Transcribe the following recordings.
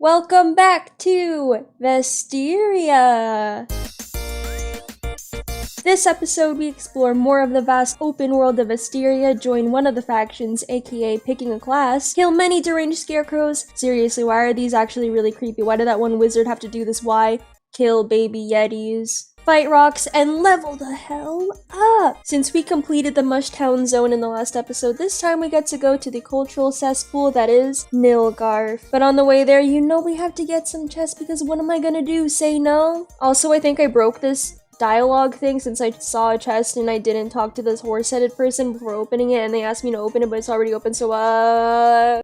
Welcome back to Vesteria! This episode, we explore more of the vast open world of Vesteria, join one of the factions, aka picking a class, kill many deranged scarecrows. Seriously, why are these actually really creepy? Why did that one wizard have to do this? Why? Kill baby yetis. Fight rocks, and level the hell up! Since we completed the Mushtown zone in the last episode, this time we get to go to the cultural cesspool that is Nilgarf. But on the way there, you know we have to get some chests because what am I gonna do? Say no? Also, I think I broke this dialogue thing since I saw a chest and I didn't talk to this horse-headed person before opening it and they asked me to open it but it's already open, so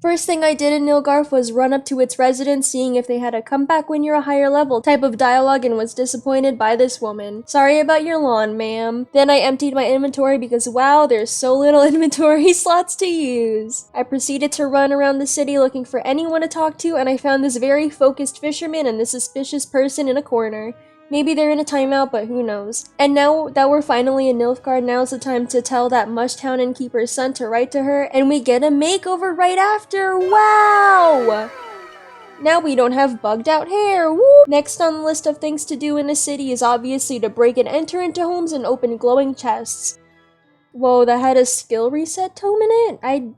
First thing I did in Nilgarf was run up to its residents, seeing if they had a come back when you're a higher level type of dialogue, and was disappointed by this woman. Sorry about your lawn, ma'am. Then I emptied my inventory because wow, there's so little inventory slots to use. I proceeded to run around the city looking for anyone to talk to, and I found this very focused fisherman and this suspicious person in a corner. Maybe they're in a timeout, but who knows. And now that we're finally in Nilfgaard, now's the time to tell that Mushtown innkeeper's son to write to her, and we get a makeover right after! Wow! Now we don't have bugged out hair, woo! Next on the list of things to do in the city is obviously to break and enter into homes and open glowing chests. Whoa, that had a skill reset tome in it? I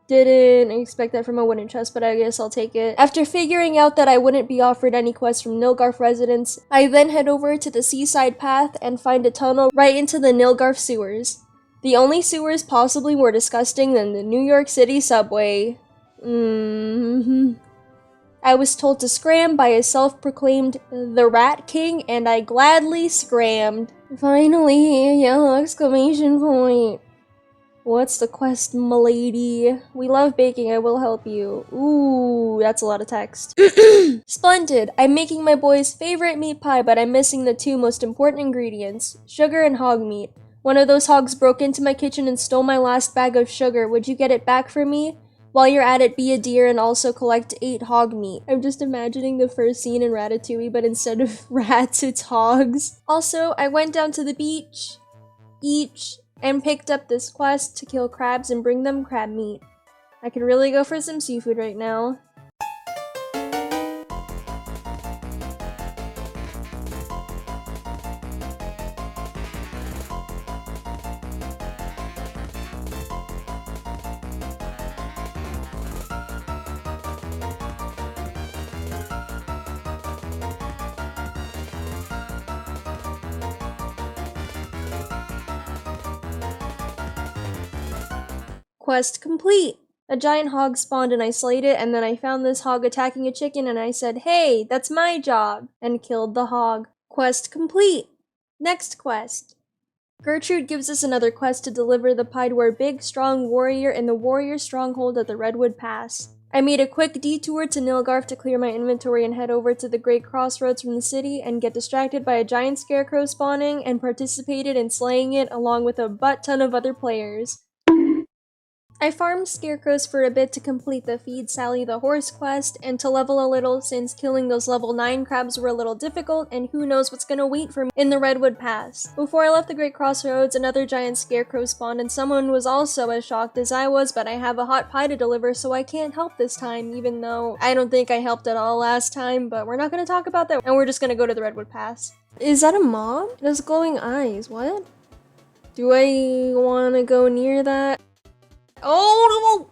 didn't expect that from a wooden chest, but I guess I'll take it. After figuring out that I wouldn't be offered any quests from Nilgarf residents, I then head over to the seaside path and find a tunnel right into the Nilgarf sewers. The only sewers possibly more disgusting than the New York City subway. I was told to scram by a self-proclaimed the Rat King, and I gladly scrammed. Finally, a yellow exclamation point. What's the quest, m'lady? We love baking, I will help you. Ooh, that's a lot of text. Splendid! I'm making my boy's favorite meat pie, but I'm missing the two most important ingredients, sugar and hog meat. One of those hogs broke into my kitchen and stole my last bag of sugar. Would you get it back for me? While you're at it, be a deer and also collect 8 hog meat. I'm just imagining the first scene in Ratatouille, but instead of rats, it's hogs. Also, I went down to the beach. And picked up this quest to kill crabs and bring them crab meat. I could really go for some seafood right now. Quest complete! A giant hog spawned and I slayed it, and then I found this hog attacking a chicken and I said, "Hey, that's my job!" and killed the hog. Quest complete! Next quest! Gertrude gives us another quest to deliver the pie to our big, strong warrior in the warrior stronghold at the Redwood Pass. I made a quick detour to Nilgarf to clear my inventory and head over to the great crossroads from the city and get distracted by a giant scarecrow spawning and participated in slaying it along with a butt ton of other players. I farmed scarecrows for a bit to complete the Feed Sally the Horse quest and to level a little since killing those level 9 crabs were a little difficult and who knows what's gonna wait for me in the Redwood Pass. Before I left the Great Crossroads, another giant scarecrow spawned and someone was also as shocked as I was, but I have a hot pie to deliver so I can't help this time, even though I don't think I helped at all last time, but we're not gonna talk about that and we're just gonna go to the Redwood Pass. Is that a mob? It has glowing eyes, what? Do I wanna go near that? Oh!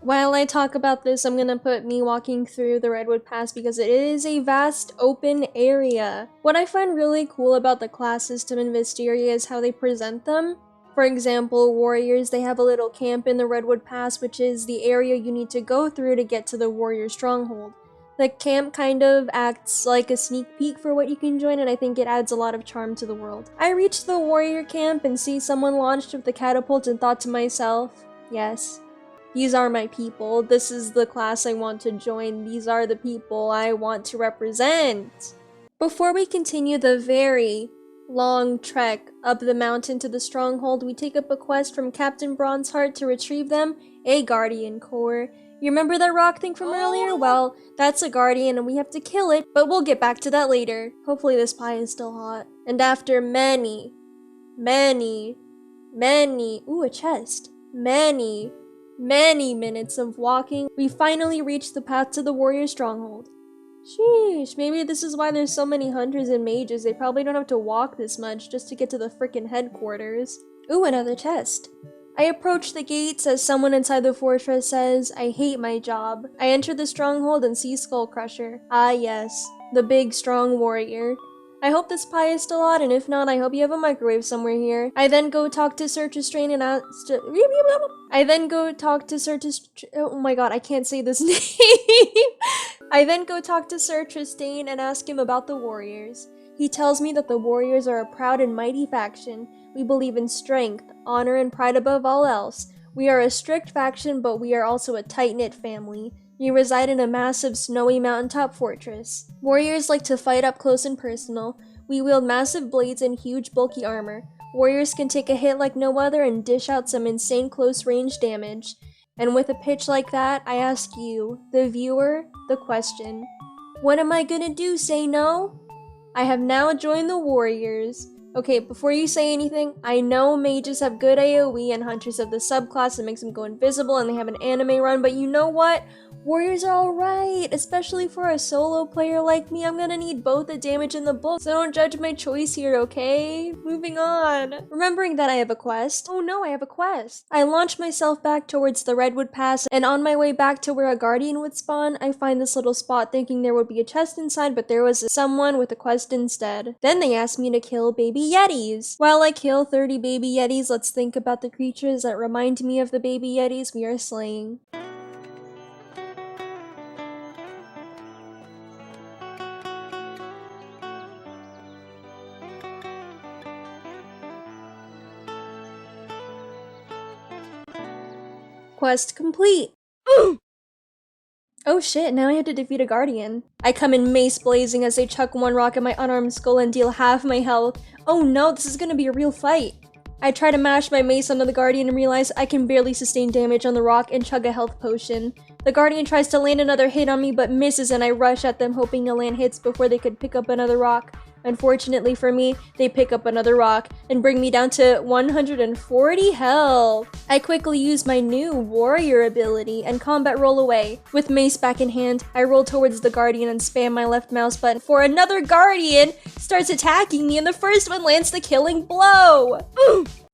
While I talk about this, I'm gonna put me walking through the Redwood Pass because it is a vast open area. What I find really cool about the class system in Vesteria is how they present them. For example, warriors, they have a little camp in the Redwood Pass, which is the area you need to go through to get to the warrior stronghold. The camp kind of acts like a sneak peek for what you can join, and I think it adds a lot of charm to the world. I reached the warrior camp and see someone launched with the catapult and thought to myself, yes, these are my people. This is the class I want to join. These are the people I want to represent. Before we continue the very long trek up the mountain to the stronghold, we take up a quest from Captain Bronzeheart to retrieve them, a guardian core. You remember that rock thing from earlier? Well, that's a guardian and we have to kill it, but we'll get back to that later. Hopefully this pie is still hot. And after many, ooh, a chest. Many many minutes of walking, we finally reached the path to the warrior stronghold. Sheesh, maybe this is why there's so many hunters and mages. They probably don't have to walk this much just to get to the frickin' headquarters. Ooh, another chest. I approach the gates as someone inside the fortress says, "I hate my job." I enter the stronghold and see Skullcrusher. Ah yes, the big strong warrior. I hope this pie is still hot, and if not, I hope you have a microwave somewhere here. I then go talk to Sir Trastrain and ask oh my god, I can't say this name. I then go talk to Sir Tristane and ask him about the warriors. He tells me that the warriors are a proud and mighty faction. We believe in strength, honor, and pride above all else. We are a strict faction, but we are also a tight-knit family. We reside in a massive snowy mountaintop fortress. Warriors like to fight up close and personal. We wield massive blades and huge bulky armor. Warriors can take a hit like no other and dish out some insane close-range damage. And with a pitch like that, I ask you, the viewer, the question. What am I gonna do, say no? I have now joined the warriors. Okay, before you say anything, I know mages have good AoE and hunters have the subclass that makes them go invisible and they have an anime run, but you know what? Warriors are alright, especially for a solo player like me. I'm gonna need both the damage and the bulk, so don't judge my choice here, okay? Moving on. Remembering that I have a quest. Oh no, I have a quest. I launch myself back towards the Redwood Pass, and on my way back to where a guardian would spawn, I find this little spot thinking there would be a chest inside, but there was someone with a quest instead. Then they asked me to kill baby yetis. While I kill 30 baby yetis, let's think about the creatures that remind me of the baby yetis we are slaying. Quest complete! Oh shit, now I have to defeat a guardian. I come in mace blazing as they chuck one rock at my unarmed skull and deal half my health. Oh no, this is gonna be a real fight. I try to mash my mace onto the guardian and realize I can barely sustain damage on the rock and chug a health potion. The guardian tries to land another hit on me but misses, and I rush at them hoping to land hits before they could pick up another rock. Unfortunately for me, they pick up another rock and bring me down to 140 health. I quickly use my new warrior ability and combat roll away. With mace back in hand, I roll towards the guardian and spam my left mouse button for another guardian starts attacking me, and the first one lands the killing blow.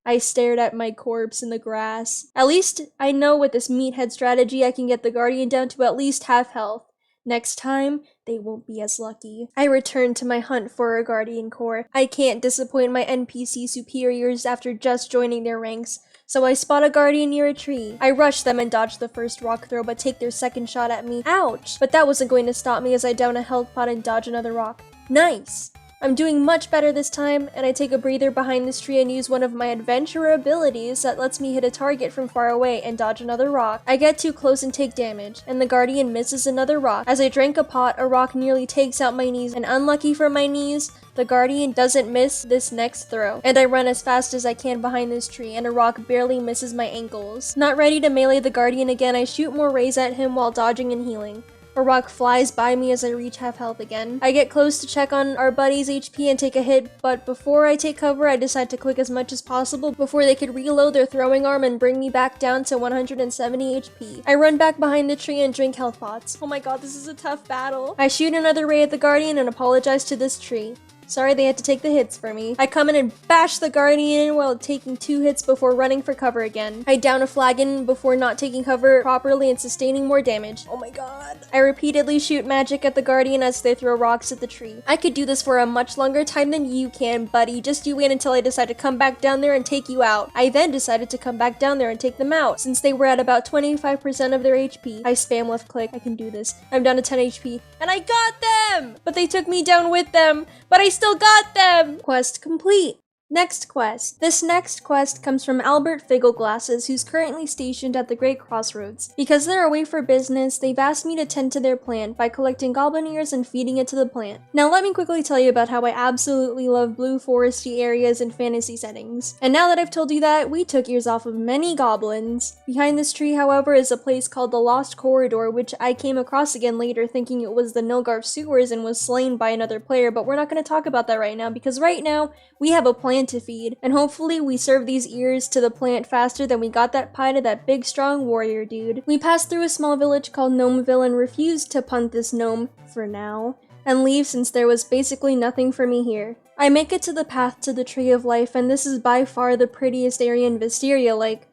I stared at my corpse in the grass. At least I know with this meathead strategy I can get the guardian down to at least half health. Next time, they won't be as lucky. I return to my hunt for a guardian core. I can't disappoint my NPC superiors after just joining their ranks, so I spot a guardian near a tree. I rush them and dodge the first rock throw, but take their second shot at me. Ouch! But that wasn't going to stop me as I down a health pot and dodge another rock. Nice! I'm doing much better this time, and I take a breather behind this tree and use one of my adventurer abilities that lets me hit a target from far away and dodge another rock. I get too close and take damage, and the guardian misses another rock. As I drink a pot, a rock nearly takes out my knees, and unlucky for my knees, the guardian doesn't miss this next throw, and I run as fast as I can behind this tree, and a rock barely misses my ankles. Not ready to melee the guardian again, I shoot more rays at him while dodging and healing. A rock flies by me as I reach half health again. I get close to check on our buddy's HP and take a hit, but before I take cover, I decide to click as much as possible before they could reload their throwing arm and bring me back down to 170 HP. I run back behind the tree and drink health pots. Oh my god, this is a tough battle. I shoot another ray at the guardian and apologize to this tree. Sorry they had to take the hits for me. I come in and bash the guardian while taking 2 hits before running for cover again. I down a flagon before not taking cover properly and sustaining more damage. Oh my god. I repeatedly shoot magic at the guardian as they throw rocks at the tree. I could do this for a much longer time than you can, buddy. Just you wait until I decide to come back down there and take you out. I then decided to come back down there and take them out. Since they were at about 25% of their HP, I spam left click. I can do this. I'm down to 10 HP, and I got them! But they took me down with them. But I still got them! Quest complete. Next quest. This next quest comes from Albert Figgleglasses, who's currently stationed at the Great Crossroads. Because they're away for business, they've asked me to tend to their plant by collecting goblin ears and feeding it to the plant. Now let me quickly tell you about how I absolutely love blue foresty areas and fantasy settings. And now that I've told you that, we took ears off of many goblins. Behind this tree, however, is a place called the Lost Corridor, which I came across again later thinking it was the Nilgarf sewers and was slain by another player, but we're not going to talk about that right now because right now, we have a plan plant to feed, and hopefully we serve these ears to the plant faster than we got that pie to that big strong warrior dude. We passed through a small village called Gnomeville and refused to punt this gnome, for now, and leave since there was basically nothing for me here. I make it to the path to the Tree of Life, and this is by far the prettiest area in Vesteria, like,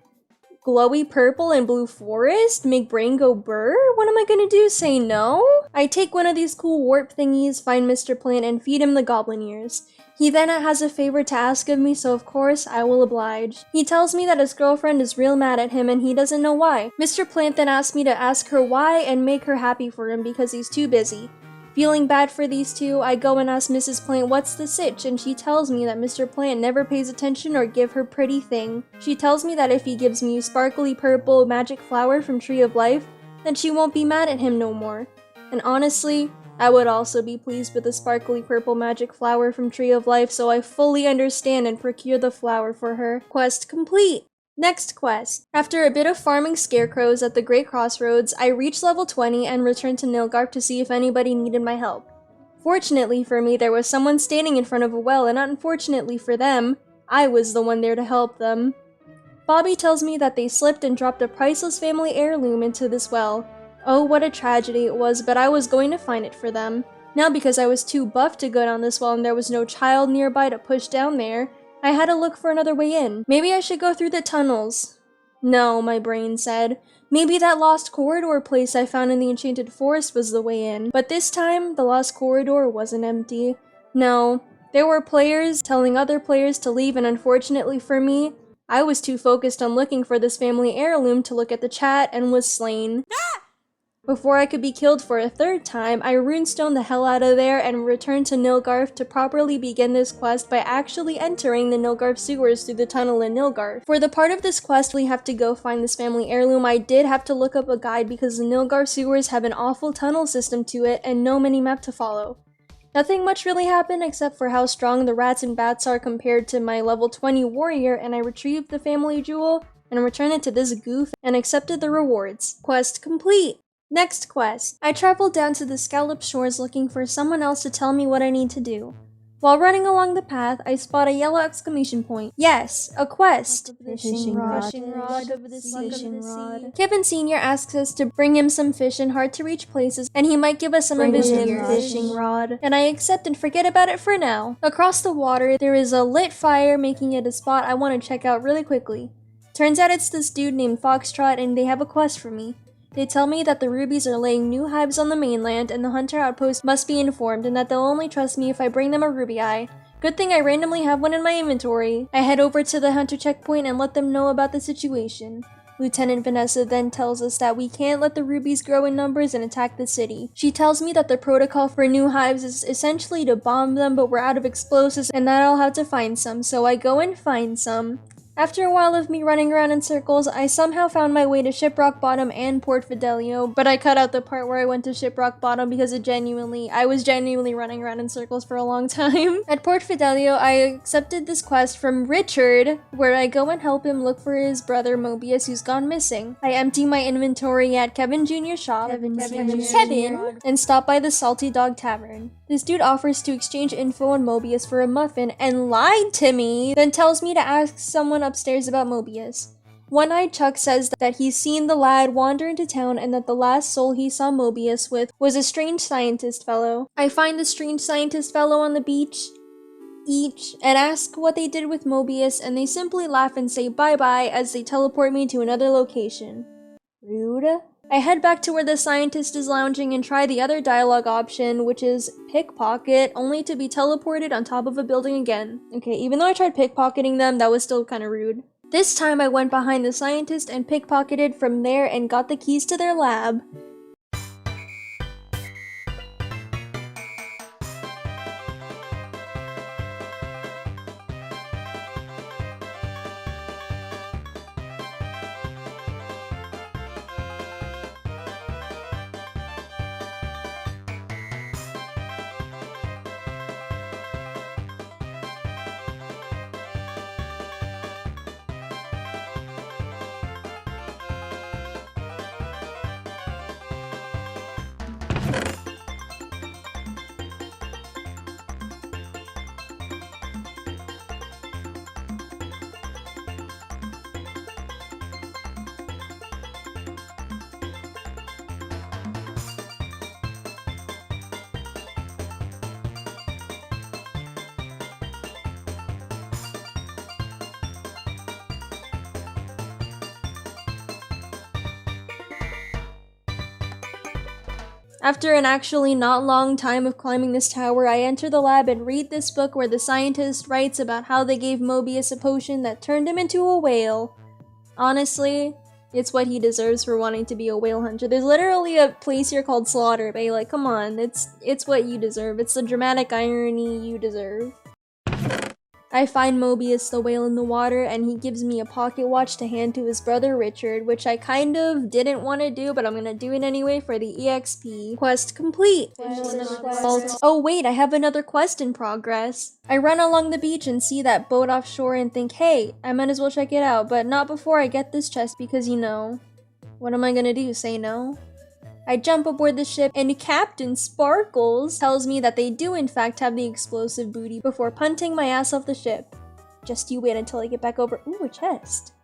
glowy purple and blue forest? Make brain go burr? What am I gonna do, say no? I take one of these cool warp thingies, find Mr. Plant, and feed him the goblin ears. He then has a favor to ask of me, so of course, I will oblige. He tells me that his girlfriend is real mad at him and he doesn't know why. Mr. Plant then asks me to ask her why and make her happy for him because he's too busy. Feeling bad for these two, I go and ask Mrs. Plant what's the sitch, and she tells me that Mr. Plant never pays attention or give her pretty thing. She tells me that if he gives me sparkly purple magic flower from Tree of Life, then she won't be mad at him no more. And honestly, I would also be pleased with the sparkly purple magic flower from Tree of Life, so I fully understand and procure the flower for her. Quest complete! Next quest. After a bit of farming scarecrows at the Great Crossroads, I reached level 20 and returned to Nilgarth to see if anybody needed my help. Fortunately for me, there was someone standing in front of a well, and unfortunately for them, I was the one there to help them. Bobby tells me that they slipped and dropped a priceless family heirloom into this well. Oh, what a tragedy it was, but I was going to find it for them. Now because I was too buff to go down this well and there was no child nearby to push down there, I had to look for another way in. Maybe I should go through the tunnels. No, my brain said. Maybe that lost corridor place I found in the Enchanted Forest was the way in. But this time, the lost corridor wasn't empty. No, there were players telling other players to leave, and unfortunately for me, I was too focused on looking for this family heirloom to look at the chat and was slain. Before I could be killed for a third time, I runestone the hell out of there and returned to Nilgarth to properly begin this quest by actually entering the Nilgarth sewers through the tunnel in Nilgarth. For the part of this quest we have to go find this family heirloom, I did have to look up a guide because the Nilgarth sewers have an awful tunnel system to it and no mini-map to follow. Nothing much really happened except for how strong the rats and bats are compared to my level 20 warrior, and I retrieved the family jewel and returned it to this goof and accepted the rewards. Quest complete! Next quest. I traveled down to the Scallop Shores looking for someone else to tell me what I need to do. While running along the path, I spot a yellow exclamation point. Yes, a quest! Fishing rod. Kevin Sr. asks us to bring him some fish in hard-to-reach places, and he might give us some of his gear. Fishing rod. And I accept and forget about it for now. Across the water, there is a lit fire, making it a spot I want to check out really quickly. Turns out it's this dude named Foxtrot, and they have a quest for me. They tell me that the rubies are laying new hives on the mainland and the hunter outpost must be informed and that they'll only trust me if I bring them a ruby eye. Good thing I randomly have one in my inventory. I head over to the hunter checkpoint and let them know about the situation. Lieutenant Vanessa then tells us that we can't let the rubies grow in numbers and attack the city. She tells me that the protocol for new hives is essentially to bomb them, but we're out of explosives and that I'll have to find some, so I go and find some. After a while of me running around in circles, I somehow found my way to Shiprock Bottom and Port Fidelio, but I cut out the part where I went to Shiprock Bottom because I was genuinely running around in circles for a long time. At Port Fidelio, I accepted this quest from Richard, where I go and help him look for his brother Mobius who's gone missing. I empty my inventory at Kevin Jr.'s shop, Kevin, and stop by the Salty Dog Tavern. This dude offers to exchange info on Mobius for a muffin and lied to me, then tells me to ask someone upstairs about Mobius. One-eyed Chuck says that he's seen the lad wander into town and that the last soul he saw Mobius with was a strange scientist fellow. I find the strange scientist fellow on the beach, and ask what they did with Mobius, and they simply laugh and say bye-bye as they teleport me to another location. Rude. I head back to where the scientist is lounging and try the other dialogue option, which is pickpocket, only to be teleported on top of a building again. Okay, even though I tried pickpocketing them, that was still kinda rude. This time I went behind the scientist and pickpocketed from there and got the keys to their lab. After an actually not long time of climbing this tower, I enter the lab and read this book where the scientist writes about how they gave Mobius a potion that turned him into a whale. Honestly, it's what he deserves for wanting to be a whale hunter. There's literally a place here called Slaughter Bay. Like, come on, it's what you deserve. It's the dramatic irony you deserve. I find Mobius the whale in the water, and he gives me a pocket watch to hand to his brother Richard, which I kind of didn't want to do, but I'm gonna do it anyway for the EXP. Quest complete! Oh wait, I have another quest in progress. I run along the beach and see that boat offshore and think, hey, I might as well check it out, but not before I get this chest because, you know, what am I gonna do, say no? I jump aboard the ship, and Captain Sparkles tells me that they do in fact have the explosive booty before punting my ass off the ship. Just you wait until I get back over- ooh, a chest.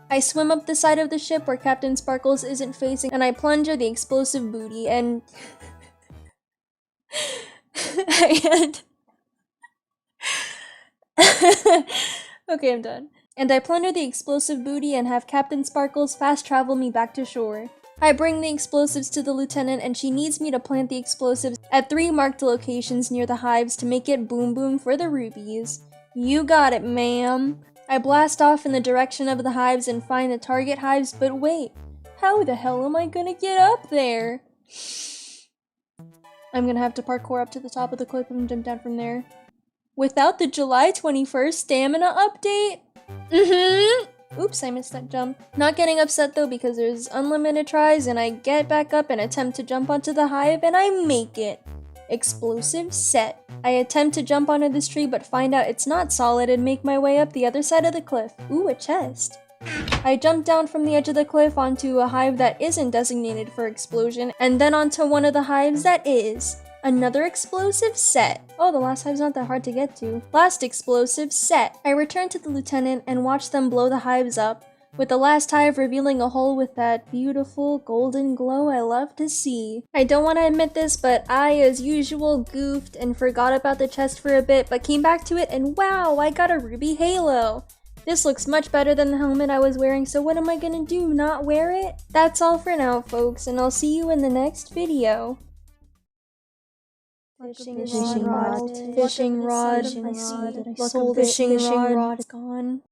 I swim up the side of the ship where Captain Sparkles isn't facing, and I plunger the explosive booty, and... Okay, I'm done. And I plunder the explosive booty and have Captain Sparkles fast travel me back to shore. I bring the explosives to the lieutenant and she needs me to plant the explosives at 3 marked locations near the hives to make it boom boom for the rubies. You got it, ma'am. I blast off in the direction of the hives and find the target hives, but wait, how the hell am I gonna get up there? I'm gonna have to parkour up to the top of the cliff and jump down from there. Without the July 21st stamina update? Oops, I missed that jump. Not getting upset though because there's unlimited tries and I get back up and attempt to jump onto the hive and I make it. Explosive set. I attempt to jump onto this tree but find out it's not solid and make my way up the other side of the cliff. Ooh, a chest. I jump down from the edge of the cliff onto a hive that isn't designated for explosion and then onto one of the hives that is. Another explosive set. Oh, the last hive's not that hard to get to. Last explosive set. I return to the lieutenant and watch them blow the hives up, with the last hive revealing a hole with that beautiful golden glow I love to see. I don't want to admit this, but I, as usual, goofed and forgot about the chest for a bit, but came back to it and wow, I got a ruby halo. This looks much better than the helmet I was wearing, so what am I gonna do, not wear it? That's all for now, folks, and I'll see you in the next video. Fishing rod, I sold it, fishing rod, it's gone.